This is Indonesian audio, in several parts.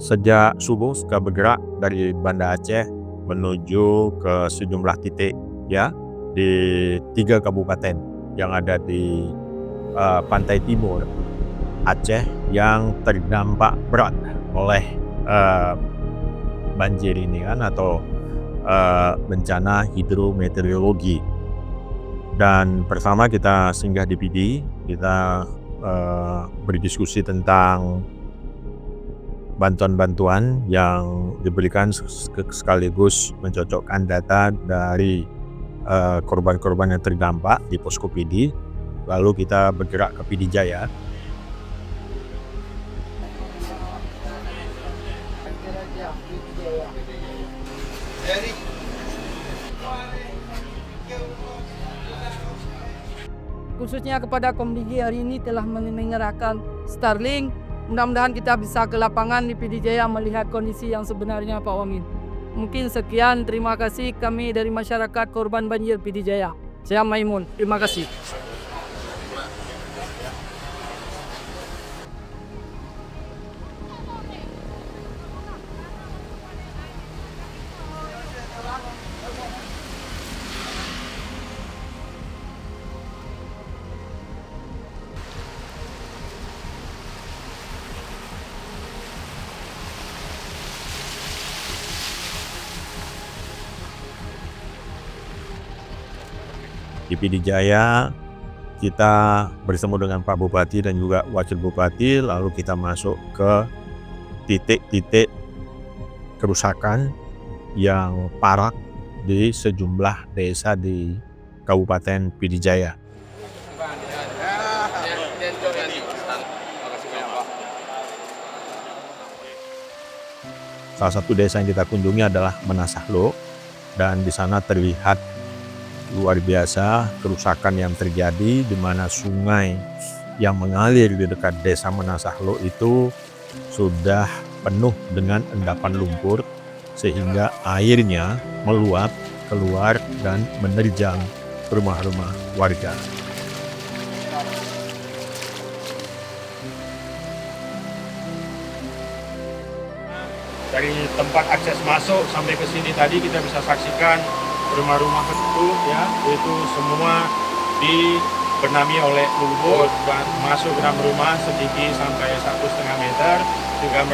Sejak subuh suka bergerak dari Banda Aceh menuju ke sejumlah titik ya di 3 kabupaten yang ada di pantai timur Aceh yang terdampak berat oleh eh, banjir ini kan atau bencana hidrometeorologi. Dan pertama kita singgah di PD, kita berdiskusi tentang bantuan-bantuan yang diberikan sekaligus mencocokkan data dari korban-korban yang terdampak di posko PD. Lalu kita bergerak ke PD Jaya. Khususnya kepada Komdigi hari ini telah menyerahkan Starlink. Mudah-mudahan kita bisa ke lapangan di PD Jaya melihat kondisi yang sebenarnya Pak Wamin. Mungkin sekian, terima kasih kami dari masyarakat korban banjir PD Jaya. Saya Maimun, terima kasih. Di PD Jaya kita bertemu dengan Pak Bupati dan juga Wakil Bupati, lalu kita masuk ke titik-titik kerusakan yang parah di sejumlah desa di Kabupaten PD Jaya. Salah satu desa yang kita kunjungi adalah Menasahlo, dan di sana terlihat luar biasa kerusakan yang terjadi, di mana sungai yang mengalir di dekat desa Menasahlo itu sudah penuh dengan endapan lumpur sehingga airnya meluap keluar dan menerjang rumah-rumah warga. Dari tempat akses masuk sampai ke sini tadi kita bisa saksikan rumah-rumah itu ya, itu semua dibenami oleh lumpur dan masuk ke dalam rumah setinggi sampai 1,5 meter, sehingga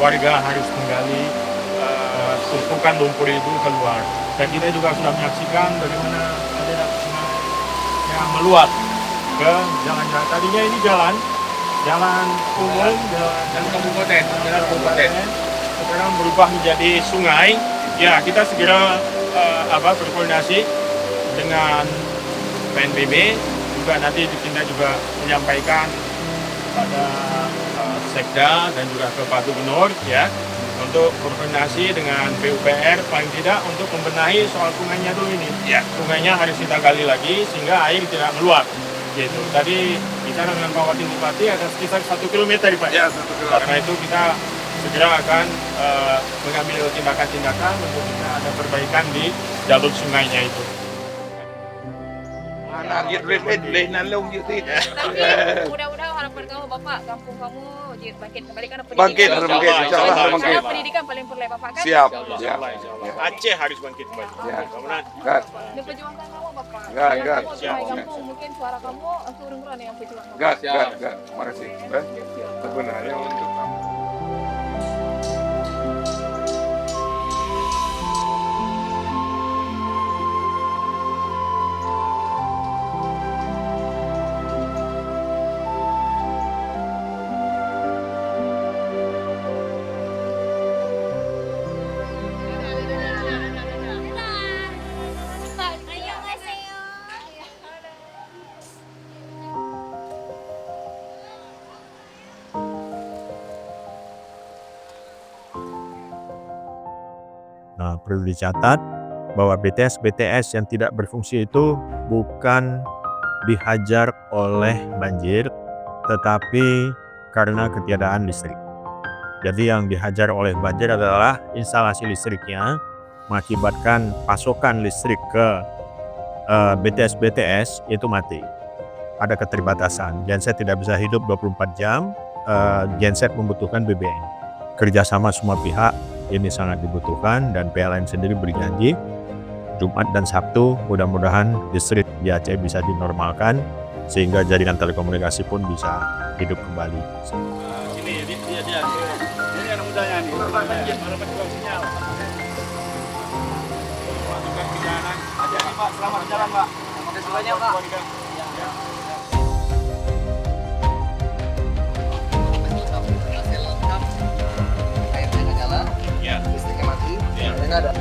warga harus menggali tumpukan lumpur itu keluar. Dan kita juga sudah menyaksikan bagaimana ada sungai yang meluap ke jalan-jalan. Tadinya ini jalan umum, jalan kabupaten, sekarang berubah menjadi sungai. Ya, kita segera berkoordinasi dengan PNBB, juga nanti kita juga menyampaikan pada Sekda dan juga ke Pak Gubernur ya, untuk berkoordinasi dengan PUPR paling tidak untuk membenahi soal sungainya dulu ini. Ya, sungainya harus kita gali lagi sehingga air tidak meluap. Gitu. Tadi bicara dengan Pak Wakil Bupati ada sekitar 1 kilometer Pak. Ya, 1 kilometer. Karena itu kita segera akan mengambil tindakan-tindakan untuk kita ada perbaikan di jalur sungainya itu. Mudah-mudahan harapan kamu Bapak, kampung kamu bangkit kembali karena Bangkit, insyaallah bangkit. Karena pendidikan paling perlu Bapak kan? Siap. Aceh harus bangkit kembali. Diperjuangkan kamu Bapak. Enggak. Supaya kampung mungkin suara kamu turun-turun yang perjuangkan. Enggak. Terima kasih. Sebenarnya untuk kamu. Nah, perlu dicatat bahwa BTS yang tidak berfungsi itu bukan dihajar oleh banjir, tetapi karena ketiadaan listrik. Jadi yang dihajar oleh banjir adalah instalasi listriknya, mengakibatkan pasokan listrik ke BTS itu mati. Ada keterbatasan. Genset tidak bisa hidup 24 jam, genset membutuhkan BBM. kerjasama semua pihak ini sangat dibutuhkan, dan PLN sendiri berjanji Jumat dan Sabtu mudah-mudahan listrik di Aceh bisa dinormalkan sehingga jaringan telekomunikasi pun bisa hidup kembali. Ini dia. Ini anak mudanya nih. Sinyal. Masukkan perjalanan. Aja nih Pak, selamat jalan Pak. Terima kasih banyak Pak. Airnya nyala, listriknya mati, nggak ada.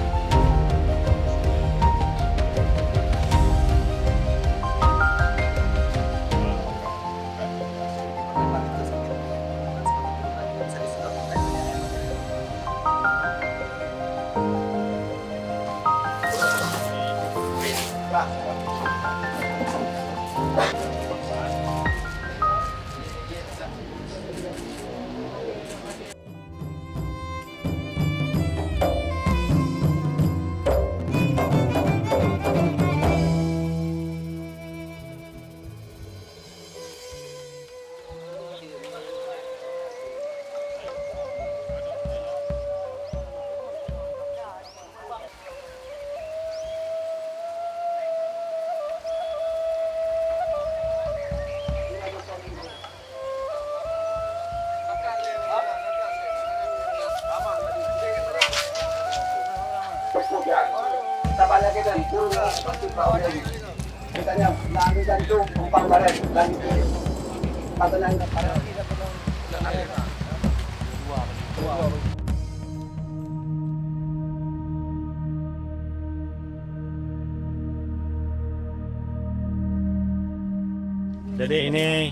Jadi ini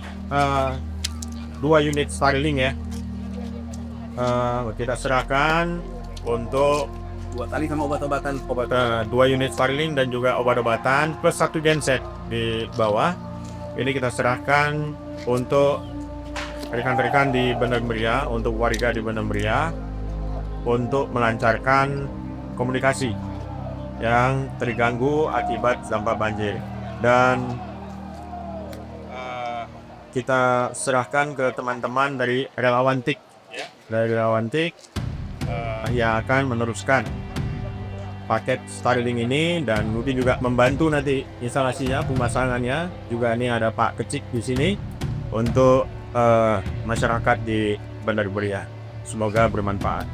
2 unit Starlink ya. Kita serahkan untuk 2 tali sama obat-obatan. 2 unit Starlink dan juga obat-obatan plus 1 genset di bawah. Ini kita serahkan untuk rekan-rekan di Bandar Meriah, untuk warga di Bandar Meriah, untuk melancarkan komunikasi yang terganggu akibat dampak banjir. Dan kita serahkan ke teman-teman dari relawan TIK, yang akan meneruskan paket Starlink ini, dan mungkin juga membantu nanti instalasinya, pemasangannya. Juga ini ada Pak Kecik di sini untuk masyarakat di Bandar Meriah. Semoga bermanfaat.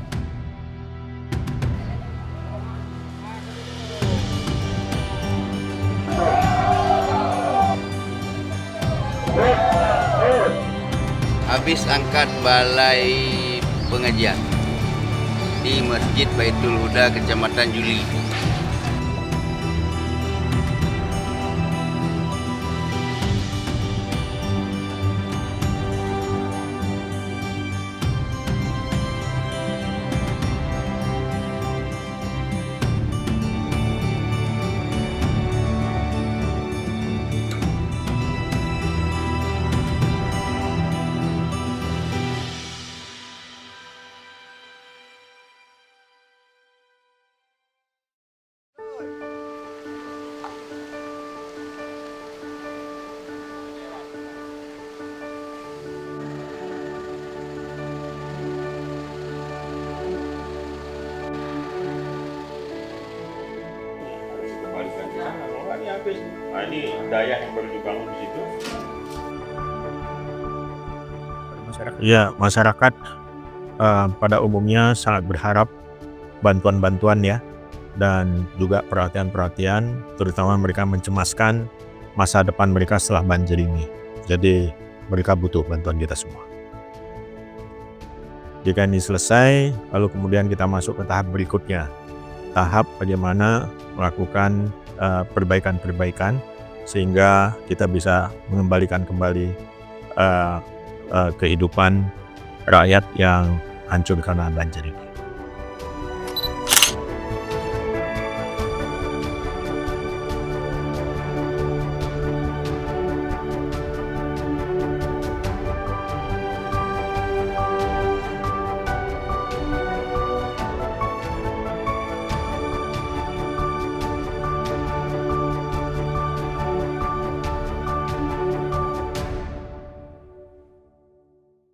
Habis angkat balai pengajian di Masjid Baitul Huda, Kecamatan Juli. Ini daya yang baru dibangun di situ. Ya, masyarakat pada umumnya sangat berharap bantuan-bantuan ya, dan juga perhatian-perhatian, terutama mereka mencemaskan masa depan mereka setelah banjir ini. Jadi mereka butuh bantuan kita semua. Jika ini selesai, lalu kemudian kita masuk ke tahap berikutnya, tahap bagaimana melakukan perbaikan-perbaikan sehingga kita bisa mengembalikan kembali kehidupan rakyat yang hancur karena banjir ini.